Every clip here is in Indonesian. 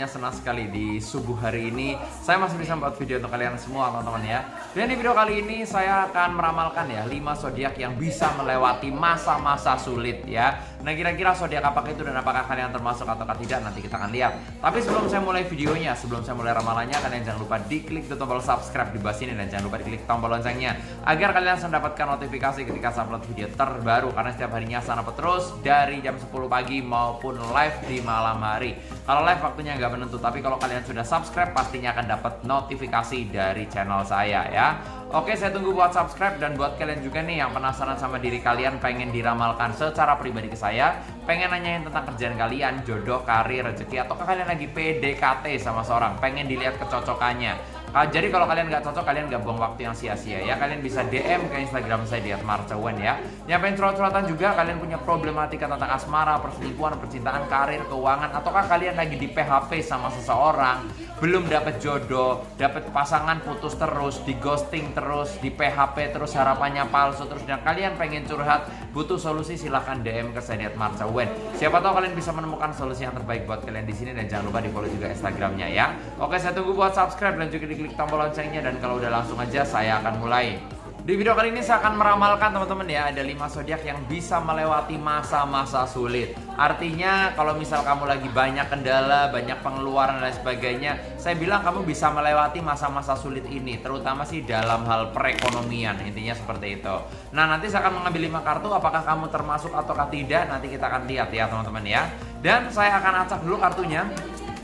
senang sekali di subuh hari ini saya masih bisa membuat video untuk kalian semua teman-teman ya. Dan di video kali ini saya akan meramalkan ya 5 zodiak yang bisa melewati masa-masa sulit ya. Nah, kira-kira zodiak apakah itu dan apakah kalian termasuk ataukah tidak, nanti kita akan lihat. Tapi sebelum saya mulai videonya, sebelum saya mulai ramalannya, kalian jangan lupa diklik tombol subscribe di bawah sini dan jangan lupa diklik tombol loncengnya agar kalian bisa mendapatkan notifikasi ketika saya upload video terbaru, karena setiap harinya saya upload terus dari jam 10 pagi maupun live di malam hari. Kalau live waktunya nggak menentu, tapi kalau kalian sudah subscribe pastinya akan dapat notifikasi dari channel saya ya. Oke, saya tunggu buat subscribe. Dan buat kalian juga nih yang penasaran sama diri kalian, pengen diramalkan secara pribadi ke saya, pengen nanyain tentang kerjaan kalian, jodoh, karir, rezeki, ataukah kalian lagi PDKT sama seorang, pengen dilihat kecocokannya. Jadi kalau kalian nggak cocok, kalian nggak buang waktu yang sia-sia ya. Kalian bisa DM ke Instagram saya di @marcawen ya. Yang pengen curhat-curhatan juga, kalian punya problematika tentang asmara, perselingkuhan, percintaan, karir, keuangan, ataukah kalian lagi di PHP sama seseorang, belum dapat jodoh, dapat pasangan putus terus, di ghosting terus, di PHP terus, harapannya palsu terus, dan kalian pengen curhat, butuh solusi, silahkan DM ke saya di @marcawen. Siapa tahu kalian bisa menemukan solusi yang terbaik buat kalian di sini. Dan jangan lupa di follow juga Instagramnya ya. Oke, saya tunggu buat subscribe dan juga klik tombol loncengnya. Dan kalau udah langsung aja saya akan mulai. Di video kali ini saya akan meramalkan teman-teman ya, ada 5 zodiak yang bisa melewati masa-masa sulit. Artinya kalau misal kamu lagi banyak kendala, banyak pengeluaran dan sebagainya, saya bilang kamu bisa melewati masa-masa sulit ini, terutama sih dalam hal perekonomian, intinya seperti itu. Nah, nanti saya akan mengambil 5 kartu, apakah kamu termasuk ataukah tidak, nanti kita akan lihat ya teman-teman ya. Dan saya akan acak dulu kartunya.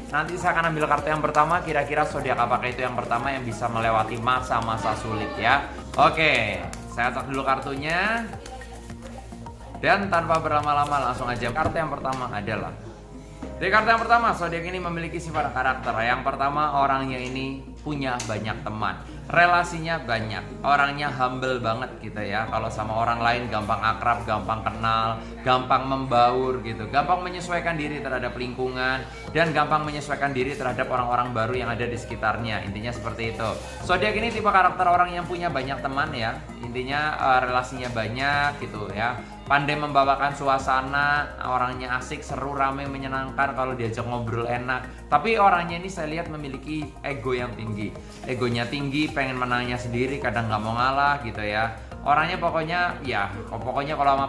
Nanti saya akan ambil kartu yang pertama, kira-kira zodiak apakah itu yang pertama yang bisa melewati masa-masa sulit ya. Oke, saya acak dulu kartunya. Dan tanpa berlama-lama langsung aja, kartu yang pertama adalah, di kartu yang pertama, zodiak ini memiliki sifat karakter. Yang pertama, orangnya ini punya banyak teman, relasinya banyak, orangnya humble banget gitu ya. Kalau sama orang lain gampang akrab, gampang kenal, gampang membaur gitu, gampang menyesuaikan diri terhadap lingkungan, dan gampang menyesuaikan diri terhadap orang-orang baru yang ada di sekitarnya. Intinya seperti itu. Zodiak ini tipe karakter orang yang punya banyak teman ya. Intinya relasinya banyak gitu ya. Pandai membawakan suasana, orangnya asik, seru, rame, menyenangkan, kalau diajak ngobrol enak. Tapi orangnya ini saya lihat memiliki ego yang tinggi. Egonya tinggi, pengen menangnya sendiri, kadang nggak mau ngalah gitu ya. Orangnya pokoknya kalau sama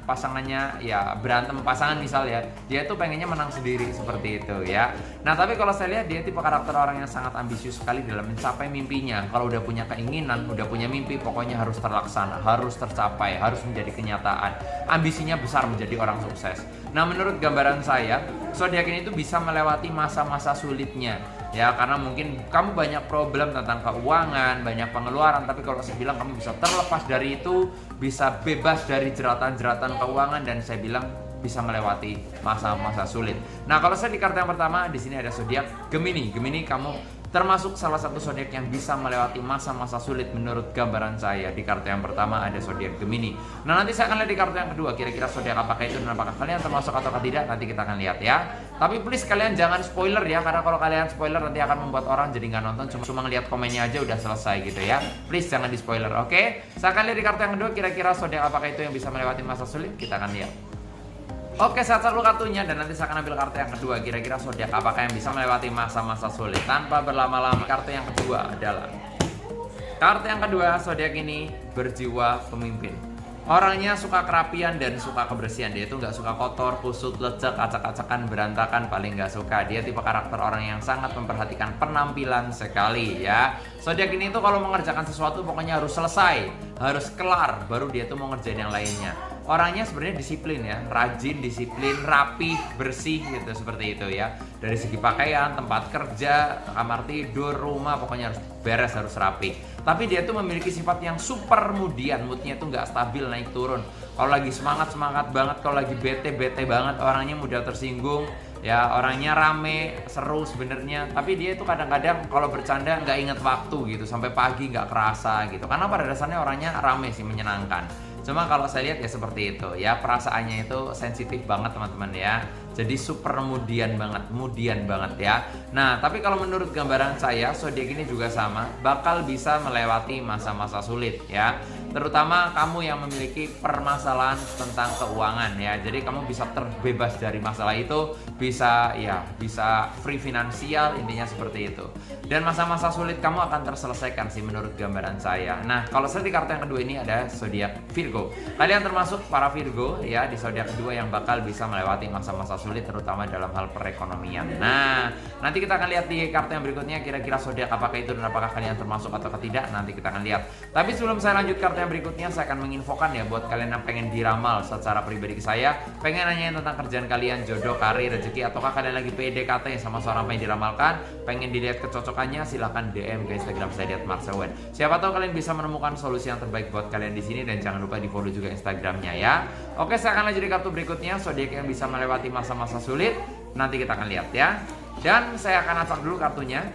pasangannya ya berantem pasangan misal ya, dia tuh pengennya menang sendiri seperti itu ya. Nah, tapi kalau saya lihat dia tipe karakter orang yang sangat ambisius sekali dalam mencapai mimpinya. Kalau udah punya keinginan, udah punya mimpi, pokoknya harus terlaksana, harus tercapai, harus menjadi kenyataan. Ambisinya besar menjadi orang sukses. Nah, menurut gambaran saya, zodiak ini tuh bisa melewati masa-masa sulitnya ya, karena mungkin kamu banyak problem tentang keuangan, banyak pengeluaran, tapi kalau saya bilang kamu bisa terlepas dari itu, bisa bebas dari jeratan-jeratan keuangan, dan saya bilang bisa melewati masa-masa sulit. Nah, kalau saya di kartu yang pertama, di sini ada zodiak Gemini. Gemini, kamu termasuk salah satu zodiak yang bisa melewati masa-masa sulit menurut gambaran saya. Di kartu yang pertama ada zodiak Gemini. Nah, nanti saya akan lihat di kartu yang kedua, kira-kira zodiak apakah itu dan apakah kalian termasuk atau tidak, nanti kita akan lihat ya. Tapi please kalian jangan spoiler ya, karena kalau kalian spoiler nanti akan membuat orang jadi nggak nonton, cuma ngeliat komennya aja udah selesai gitu ya. Please jangan di spoiler, oke? Saya akan lihat di kartu yang kedua, kira-kira zodiak apakah itu yang bisa melewati masa sulit, kita akan lihat. Oke, saya cek dulu kartunya dan nanti saya akan ambil kartu yang kedua, kira-kira zodiak apakah yang bisa melewati masa-masa sulit. Tanpa berlama-lama, kartu yang kedua adalah, kartu yang kedua, zodiak ini berjiwa pemimpin. Orangnya suka kerapian dan suka kebersihan. Dia itu nggak suka kotor, kusut, lecek, acak-acakan, berantakan, paling nggak suka. Dia tipe karakter orang yang sangat memperhatikan penampilan sekali ya. Zodiak ini tuh kalau mengerjakan sesuatu pokoknya harus selesai, harus kelar, baru dia tuh mau ngerjain yang lainnya. Orangnya sebenarnya disiplin ya, rajin, disiplin, rapi, bersih gitu, seperti itu ya. Dari segi pakaian, tempat kerja, kamar tidur, rumah, pokoknya harus beres, harus rapi. Tapi dia tuh memiliki sifat yang super moodian, moodnya tuh nggak stabil, naik turun. Kalau lagi semangat banget, kalau lagi bete banget, orangnya mudah tersinggung. Ya, orangnya rame, seru sebenarnya, tapi dia itu kadang-kadang kalau bercanda nggak inget waktu gitu, sampai pagi nggak kerasa gitu. Karena pada dasarnya orangnya rame sih, menyenangkan. Cuma kalau saya lihat ya seperti itu ya, perasaannya itu sensitif banget teman-teman ya. Jadi super mudian banget ya. Nah, tapi kalau menurut gambaran saya, zodiak ini juga sama, bakal bisa melewati masa-masa sulit ya. terutama kamu yang memiliki permasalahan tentang keuangan ya. Jadi kamu bisa terbebas dari masalah itu, bisa free finansial, intinya seperti itu. Dan masa-masa sulit kamu akan terselesaikan sih menurut gambaran saya. Nah, kalau saya di kartu yang kedua ini ada zodiak Virgo. Kalian termasuk para Virgo ya di zodiak kedua yang bakal bisa melewati masa-masa sulit terutama dalam hal perekonomian. Nah, nanti kita akan lihat di kartu yang berikutnya kira-kira zodiak apakah itu dan apakah kalian termasuk atau tidak, nanti kita akan lihat. Tapi sebelum saya lanjut kartu yang berikutnya, saya akan menginfokan ya buat kalian yang pengen diramal secara pribadi ke saya, pengen nanyain tentang kerjaan kalian, jodoh, karir, rezeki, ataukah kalian lagi PDKT sama seorang pengen diramalkan, pengen dilihat kecocokannya, silahkan DM ke Instagram saya @marcelwen. Siapa tahu kalian bisa menemukan solusi yang terbaik buat kalian di sini, dan jangan lupa di follow juga Instagramnya ya. Oke, saya akan lanjut di kartu berikutnya, zodiak yang bisa melewati masa-masa sulit. Nanti kita akan lihat ya. Dan saya akan acak dulu kartunya.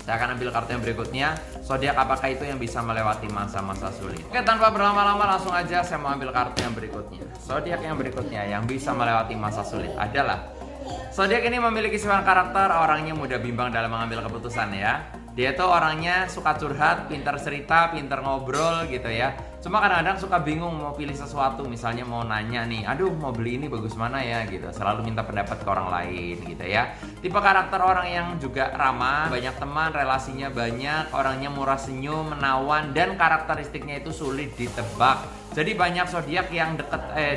Saya akan ambil kartu yang berikutnya, zodiak apakah itu yang bisa melewati masa-masa sulit. Oke, tanpa berlama-lama langsung aja saya mau ambil kartu yang berikutnya. Zodiak yang berikutnya yang bisa melewati masa sulit adalah zodiak ini memiliki sifat karakter orangnya mudah bimbang dalam mengambil keputusan ya. Dia tuh orangnya suka curhat, pintar cerita, pintar ngobrol gitu ya. Cuma kadang-kadang suka bingung mau pilih sesuatu, misalnya mau nanya nih, aduh mau beli ini bagus mana ya gitu. Selalu minta pendapat ke orang lain gitu ya. Tipe karakter orang yang juga ramah, banyak teman, relasinya banyak, orangnya murah senyum, menawan, dan karakteristiknya itu sulit ditebak. Jadi banyak zodiak yang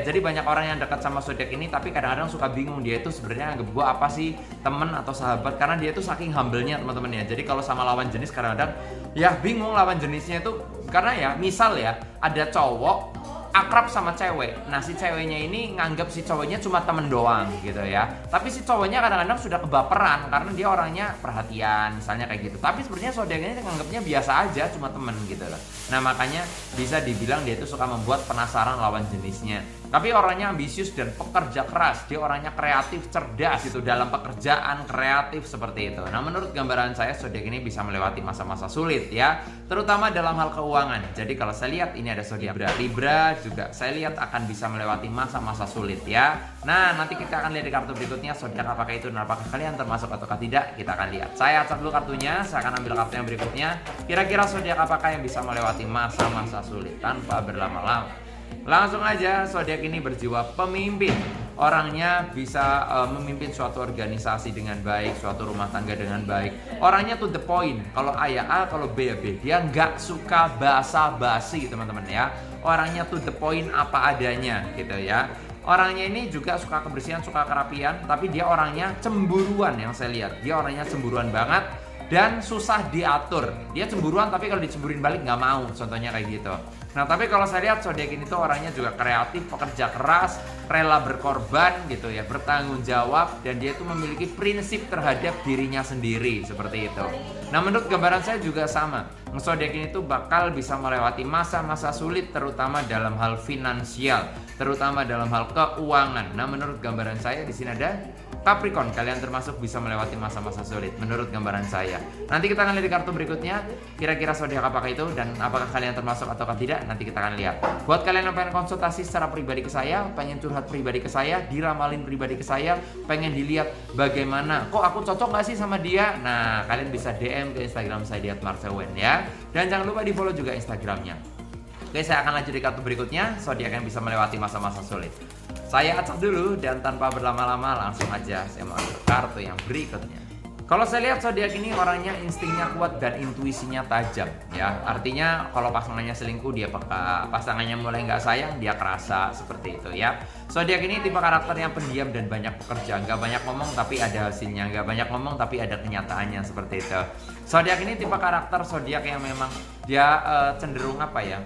jadi banyak orang yang dekat sama zodiak ini, tapi kadang-kadang suka bingung dia itu sebenarnya anggap gua apa sih, temen atau sahabat, karena dia itu saking humble-nya teman-teman ya. Jadi kalau sama lawan jenis kadang-kadang ya bingung lawan jenisnya itu, karena ya misal ya ada cowok akrab sama cewek. Nah, si ceweknya ini nganggap si cowoknya cuma temen doang gitu ya. Tapi si cowoknya kadang-kadang sudah kebaperan karena dia orangnya perhatian, misalnya kayak gitu. Tapi sebenarnya zodiaknya nganggapnya biasa aja, cuma temen gitu loh. Nah, makanya bisa dibilang dia itu suka membuat penasaran lawan jenisnya. Tapi orangnya ambisius dan pekerja keras. Dia orangnya kreatif, cerdas itu dalam pekerjaan, kreatif seperti itu. Nah, menurut gambaran saya zodiak ini bisa melewati masa-masa sulit ya, terutama dalam hal keuangan. Jadi kalau saya lihat ini ada zodiak Libra juga saya lihat akan bisa melewati masa-masa sulit ya. Nah, nanti kita akan lihat di kartu berikutnya zodiak apakah itu dan apakah kalian termasuk ataukah tidak, kita akan lihat. Saya acak dulu kartunya, saya akan ambil kartu yang berikutnya. Kira-kira zodiak apakah yang bisa melewati masa-masa sulit tanpa berlama-lama. Langsung aja, zodiak ini berjiwa pemimpin. Orangnya bisa memimpin suatu organisasi dengan baik, suatu rumah tangga dengan baik. Orangnya to the point. Kalau A ya A, kalau B ya B. Dia nggak suka basa-basi teman-teman ya. Orangnya to the point, apa adanya gitu ya. Orangnya ini juga suka kebersihan, suka kerapian, tapi dia orangnya cemburuan yang saya lihat. Dia orangnya cemburuan banget dan susah diatur. Dia cemburuan tapi kalau dicemburin balik nggak mau, contohnya kayak gitu. Nah, tapi kalau saya lihat zodiak ini tuh orangnya juga kreatif, pekerja keras, rela berkorban gitu ya, bertanggung jawab, dan dia itu memiliki prinsip terhadap dirinya sendiri seperti itu. Nah, menurut gambaran saya juga sama. Zodiak ini tuh bakal bisa melewati masa-masa sulit terutama dalam hal finansial, terutama dalam hal keuangan. Nah, menurut gambaran saya di sini ada Capricorn, kalian termasuk bisa melewati masa-masa sulit menurut gambaran saya. Nanti kita akan lihat di kartu berikutnya, kira-kira zodiak apakah itu dan apakah kalian termasuk ataukah tidak, nanti kita akan lihat. Buat kalian yang pengen konsultasi secara pribadi ke saya, pengen curhat pribadi ke saya, diramalin pribadi ke saya, pengen dilihat bagaimana, kok aku cocok gak sih sama dia? Nah, kalian bisa DM ke Instagram saya di @marcelwen ya. Dan jangan lupa di follow juga Instagramnya. Oke, saya akan lanjut di kartu berikutnya, zodiak yang bisa melewati masa-masa sulit. Saya acak dulu dan tanpa berlama-lama langsung aja saya mau ambil kartu yang berikutnya. Kalau saya lihat zodiak ini orangnya instingnya kuat dan intuisinya tajam ya. Artinya kalau pasangannya selingkuh dia peka, pasangannya mulai nggak sayang dia kerasa, seperti itu ya. Zodiak ini tipe karakter yang pendiam dan banyak bekerja, nggak banyak ngomong tapi ada hasilnya, nggak banyak ngomong tapi ada kenyataannya, seperti itu. Zodiak ini tipe karakter zodiak yang memang dia cenderung apa ya?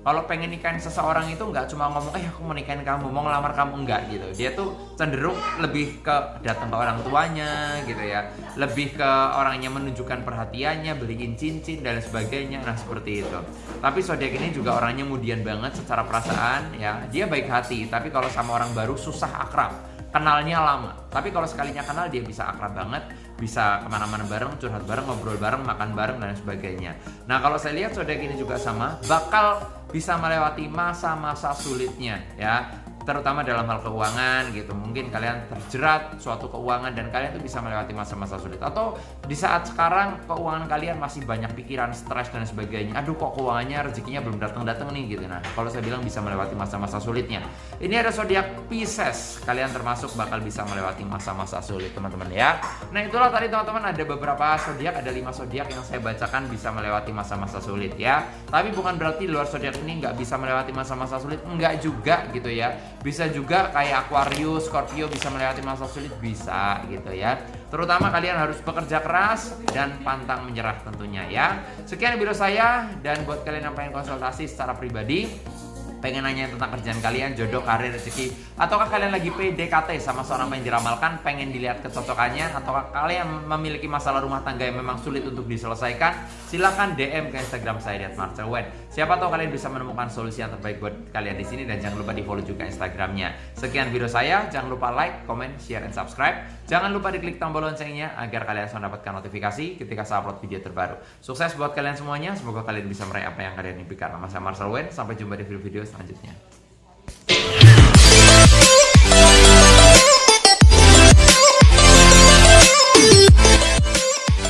Kalau pengen nikahin seseorang itu nggak cuma ngomong, aku mau nikahin kamu, mau ngelamar kamu, enggak gitu. Dia tuh cenderung lebih ke datang ke orang tuanya gitu ya. Lebih ke orangnya menunjukkan perhatiannya, beliin cincin dan sebagainya. Nah, seperti itu. Tapi zodiak ini juga orangnya mudian banget secara perasaan ya. Dia baik hati, tapi kalau sama orang baru susah akrab. Kenalnya lama, tapi kalau sekalinya kenal dia bisa akrab banget, bisa kemana-mana bareng, curhat bareng, ngobrol bareng, makan bareng dan sebagainya. Nah, kalau saya lihat zodiak ini juga sama, bakal bisa melewati masa-masa sulitnya ya. terutama dalam hal keuangan gitu. Mungkin kalian terjerat suatu keuangan dan kalian tuh bisa melewati masa-masa sulit, atau di saat sekarang keuangan kalian masih banyak pikiran, stres dan sebagainya. Aduh, kok keuangannya rezekinya belum datang-datang nih gitu. Nah, kalau saya bilang bisa melewati masa-masa sulitnya. Ini ada zodiak Pisces, kalian termasuk bakal bisa melewati masa-masa sulit teman-teman ya. Nah, itulah tadi teman-teman, ada beberapa zodiak, ada 5 zodiak yang saya bacakan bisa melewati masa-masa sulit ya. Tapi bukan berarti luar zodiak ini nggak bisa melewati masa-masa sulit, enggak juga gitu ya. Bisa juga kayak Aquarius, Scorpio bisa melewati masa sulit, bisa gitu ya. Terutama kalian harus bekerja keras dan pantang menyerah tentunya ya. Sekian video saya, dan buat kalian yang pengen konsultasi secara pribadi, pengen nanya tentang kerjaan kalian, jodoh, karir, rezeki, ataukah kalian lagi PDKT sama seorang yang diramalkan, pengen dilihat kecocokannya, ataukah kalian memiliki masalah rumah tangga yang memang sulit untuk diselesaikan, silahkan DM ke Instagram saya @marcelwen. Siapa tahu kalian bisa menemukan solusi yang terbaik buat kalian di sini, dan jangan lupa di follow juga Instagramnya. Sekian video saya, jangan lupa like, comment, share, and subscribe. Jangan lupa diklik tombol loncengnya agar kalian bisa mendapatkan notifikasi ketika saya upload video terbaru. Sukses buat kalian semuanya, semoga kalian bisa meraih apa yang kalian impikan. Nama saya Marcelwen, sampai jumpa di video-video selanjutnya.